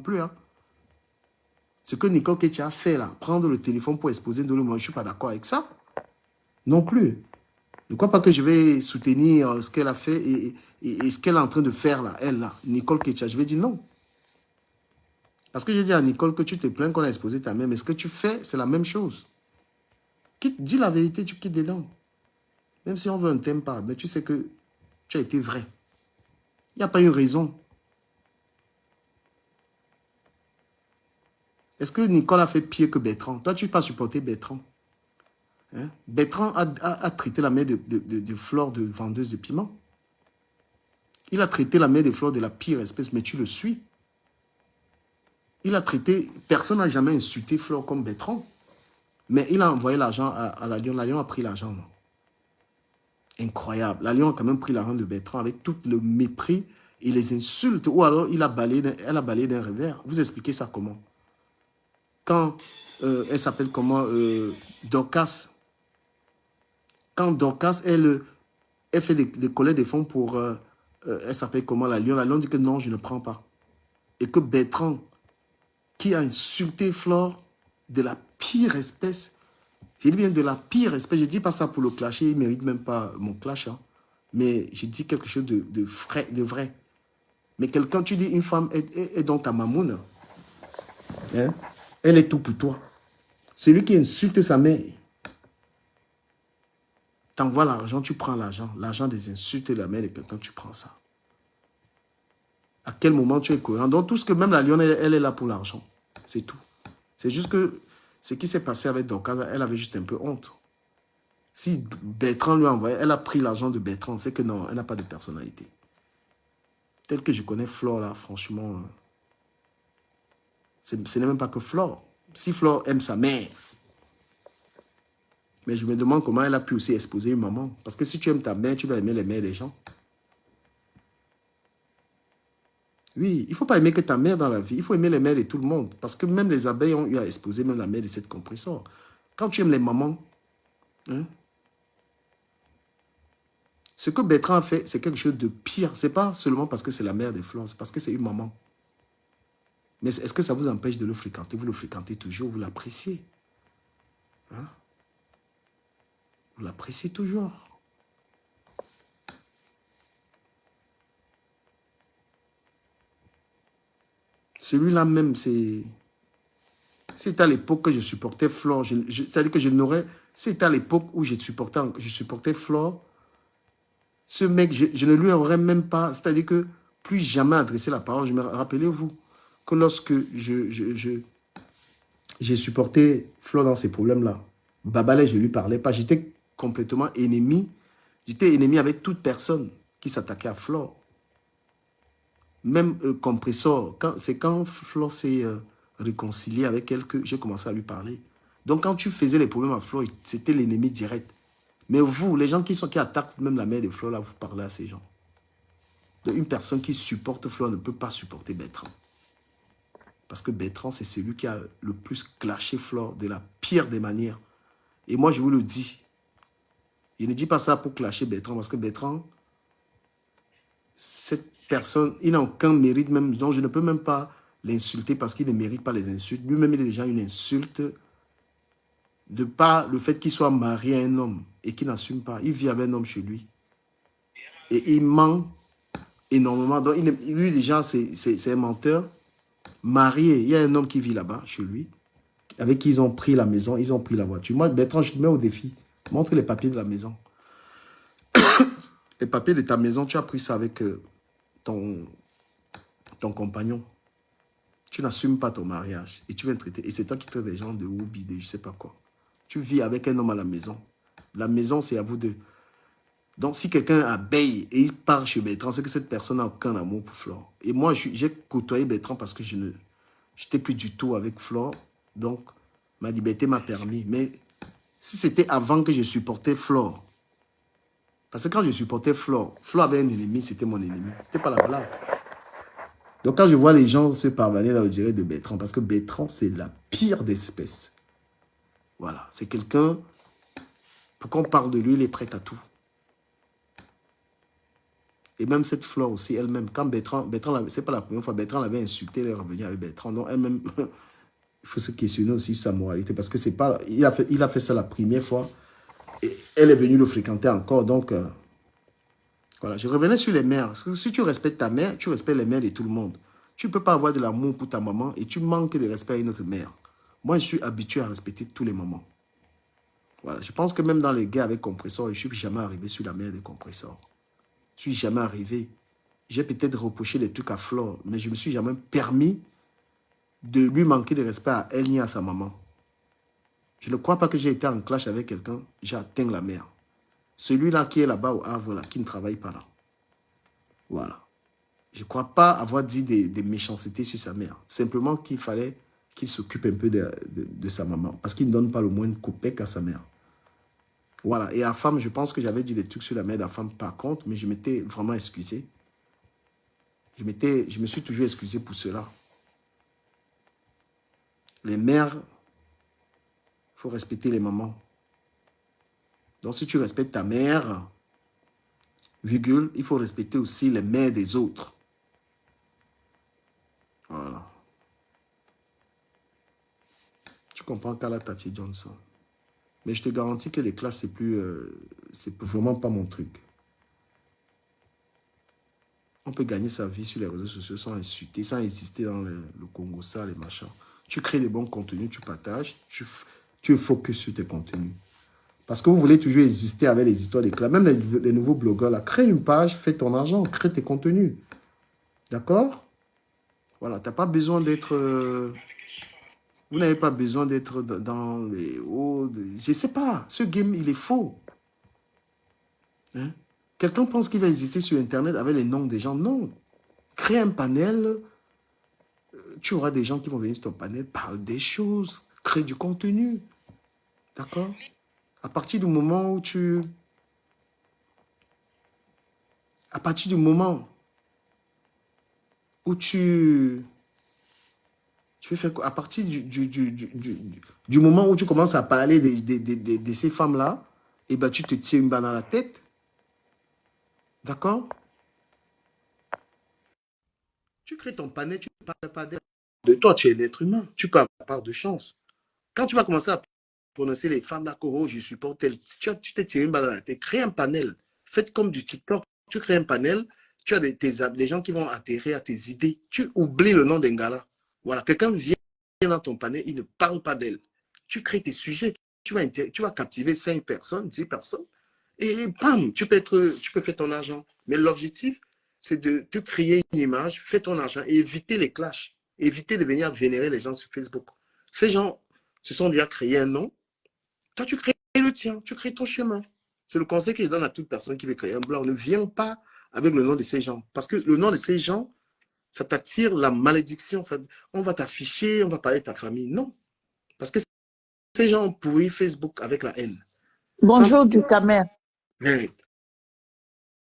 plus. Hein. Ce que Nicole Ketia a fait là, prendre le téléphone pour exposer de moi, je ne suis pas d'accord avec ça. Non plus. Ne crois pas que je vais soutenir ce qu'elle a fait et ce qu'elle est en train de faire là, elle là, Nicole Ketia. Je vais dire non. Parce que j'ai dit à Nicole que tu te plains qu'on a exposé ta mère, mais ce que tu fais, c'est la même chose. Dis la vérité, tu quittes dedans. Même si on veut, on ne t'aime pas, mais tu sais que tu as été vrai. Il n'y a pas une raison. Est-ce que Nicole a fait pire que Bertrand? Toi, tu n'as pas supporté Bertrand. Hein? Bertrand a traité la mère de Flore de vendeuse de piment. Il a traité la mère de Flore de la pire espèce, mais tu le suis. Il a traité, personne n'a jamais insulté Flore comme Bertrand. Mais il a envoyé l'argent à la Lyon. La Lyon a pris l'argent. Incroyable. La Lyon a quand même pris l'argent de Bertrand avec tout le mépris et les insultes. Ou alors elle a balayé d'un revers. Vous expliquez ça comment? Quand elle s'appelle comment Dorcas. Quand Dorcas, elle fait des collectes de fonds pour... elle s'appelle comment la Lyon dit que non, je ne prends pas. Et que Bertrand, qui a insulté Flore de la pire espèce, je dis bien de la pire espèce, je ne dis pas ça pour le clasher, il ne mérite même pas mon clash, hein, mais je dis quelque chose de vrai. Mais quelqu'un, tu dis une femme est dans ta mamoune, hein, elle est tout pour toi. Celui qui insulte sa mère, t'envoies l'argent, tu prends l'argent. L'argent des insultes de la mère de quelqu'un, tu prends ça. À quel moment tu es cohérent? Donc tout ce que même la Lyon, elle est là pour l'argent. C'est tout. C'est juste que ce qui s'est passé avec Dorcas, elle avait juste un peu honte. Si Bertrand lui a envoyé, elle a pris l'argent de Bertrand, c'est que non, elle n'a pas de personnalité. Tel que je connais Flore là, franchement, ce n'est même pas que Flore. Si Flore aime sa mère, mais je me demande comment elle a pu aussi exposer une maman. Parce que si tu aimes ta mère, tu vas aimer les mères des gens. Oui, il ne faut pas aimer que ta mère dans la vie. Il faut aimer les mères de tout le monde. Parce que même les abeilles ont eu à exposer même la mère de cette compresseur. Quand tu aimes les mamans, hein, ce que Bertrand a fait, c'est quelque chose de pire. Ce n'est pas seulement parce que c'est la mère des fleurs, c'est parce que c'est une maman. Mais est-ce que ça vous empêche de le fréquenter? Vous le fréquentez toujours, vous l'appréciez. Hein? Vous l'appréciez toujours. Celui-là même, c'est à l'époque que je supportais Flore. C'est-à-dire que je n'aurais... C'est à l'époque où je supportais Flore. Ce mec, je ne lui aurais même pas... C'est-à-dire que plus jamais adressé la parole. Rappelez-vous que lorsque j'ai supporté Flore dans ces problèmes-là, Babalé, je ne lui parlais pas. J'étais complètement ennemi. J'étais ennemi avec toute personne qui s'attaquait à Flore. Même Compressor, c'est quand Flore s'est réconcilié avec elle que j'ai commencé à lui parler. Donc quand tu faisais les problèmes à Flore, c'était l'ennemi direct. Mais vous, les gens qui attaquent même la mère de Flore, là, vous parlez à ces gens. Donc, une personne qui supporte Flore ne peut pas supporter Bertrand. Parce que Bertrand, c'est celui qui a le plus clashé Flore de la pire des manières. Et moi, je vous le dis. Je ne dis pas ça pour clasher Bertrand, parce que Bertrand, cette personne, il n'a aucun mérite même. Donc, je ne peux même pas l'insulter parce qu'il ne mérite pas les insultes. Lui-même, il est déjà une insulte de par le fait qu'il soit marié à un homme et qu'il n'assume pas. Il vit avec un homme chez lui. Et il ment énormément. Donc, lui, déjà, c'est un menteur. Marié, il y a un homme qui vit là-bas, chez lui, avec qui ils ont pris la maison, ils ont pris la voiture. Moi, Bertrand, je te mets au défi. Montre les papiers de la maison. Les papiers de ta maison, tu as pris ça avec ton compagnon. Tu n'assumes pas ton mariage et tu viens traiter. Et c'est toi qui traites des gens de hobby, de je ne sais pas quoi. Tu vis avec un homme à la maison. La maison, c'est à vous deux. Donc, si quelqu'un abeille et il part chez Bertrand, c'est que cette personne n'a aucun amour pour Flore. Et moi, j'ai côtoyé Bertrand parce que je n'étais plus du tout avec Flore. Donc, ma liberté m'a permis. Mais si c'était avant que je supportais Flore, parce que quand je supportais Flore, Flore avait un ennemi, c'était mon ennemi. Ce n'était pas la blague. Donc, quand je vois les gens se parvenir dans le direct de Bertrand, parce que Bertrand, c'est la pire d'espèce. Voilà, c'est quelqu'un, pour qu'on parle de lui, il est prêt à tout. Et même cette Flore aussi, elle-même, quand Bertrand c'est pas la première fois, Bertrand l'avait insulté, elle est revenue avec Bertrand. Donc, elle-même, il faut se questionner aussi sur sa moralité, parce que c'est pas, il a fait ça la première fois, et elle est venue le fréquenter encore. Donc, voilà, je revenais sur les mères. Si tu respectes ta mère, tu respectes les mères de tout le monde. Tu ne peux pas avoir de l'amour pour ta maman et tu manques de respect à une autre mère. Moi, je suis habitué à respecter tous les mamans. Voilà, je pense que même dans les guerres avec compresseur, je ne suis jamais arrivé sur la mère des compresseurs. Je ne suis jamais arrivé. J'ai peut-être reproché des trucs à Flore, mais je ne me suis jamais permis de lui manquer de respect à elle ni à sa maman. Je ne crois pas que j'ai été en clash avec quelqu'un, j'ai atteint la mère. Celui-là qui est là-bas au Havre, là, qui ne travaille pas là. Voilà. Je ne crois pas avoir dit des méchancetés sur sa mère. Simplement qu'il fallait qu'il s'occupe un peu de sa maman. Parce qu'il ne donne pas le moindre copec à sa mère. Voilà. Et à femme, je pense que j'avais dit des trucs sur la mère de la femme par contre, mais je m'étais vraiment excusé. Je me suis toujours excusé pour cela. Les mères, il faut respecter les mamans. Donc si tu respectes ta mère, virgule, il faut respecter aussi les mères des autres. Voilà. Tu comprends Kala Tati Johnson. Mais je te garantis que les classes, c'est vraiment pas mon truc. On peut gagner sa vie sur les réseaux sociaux sans insulter, sans exister dans le Congo, ça, les machins. Tu crées des bons contenus, tu partages, tu focus sur tes contenus. Parce que vous voulez toujours exister avec les histoires d'éclat. Même les nouveaux blogueurs, là, crée une page, fais ton argent, crée tes contenus. D'accord? Voilà, tu n'as pas besoin d'être... vous n'avez pas besoin d'être dans les hauts... Je ne sais pas, ce game, il est faux. Hein? Quelqu'un pense qu'il va exister sur Internet avec les noms des gens. Non. Crée un panel, tu auras des gens qui vont venir sur ton panel, parle des choses, crée du contenu. D'accord? À partir du moment où tu... À partir du moment où tu peux faire quoi? À partir du moment où tu commences à parler de ces femmes-là, et ben tu te tires une balle dans la tête. D'accord? Tu crées ton panel, tu ne parles pas d'elle. De toi, tu es l'être humain. Tu peux avoir part de chance. Quand tu vas commencer à prononcer les femmes là, oh, je supporte elle, tu t'es tiré une balle dans la tête. Crée un panel. Faites comme du TikTok. Tu crées un panel, tu as des gens qui vont atterrir à tes idées. Tu oublies le nom d'un gars là. Voilà, quelqu'un vient dans ton panel, il ne parle pas d'elle. Tu crées tes sujets, tu vas captiver 5 personnes, 10 personnes, et bam, tu peux faire ton argent. Mais l'objectif, c'est de te créer une image, faire ton argent et éviter les clashs. Éviter de venir vénérer les gens sur Facebook. Ces gens se sont déjà créés un nom. Toi, tu crées le tien, tu crées ton chemin. C'est le conseil que je donne à toute personne qui veut créer un blog. Ne viens pas avec le nom de ces gens. Parce que le nom de ces gens, ça t'attire la malédiction. On va t'afficher, on va parler de ta famille. Non. Parce que ces gens ont pourri Facebook avec la haine. Bonjour du Camer.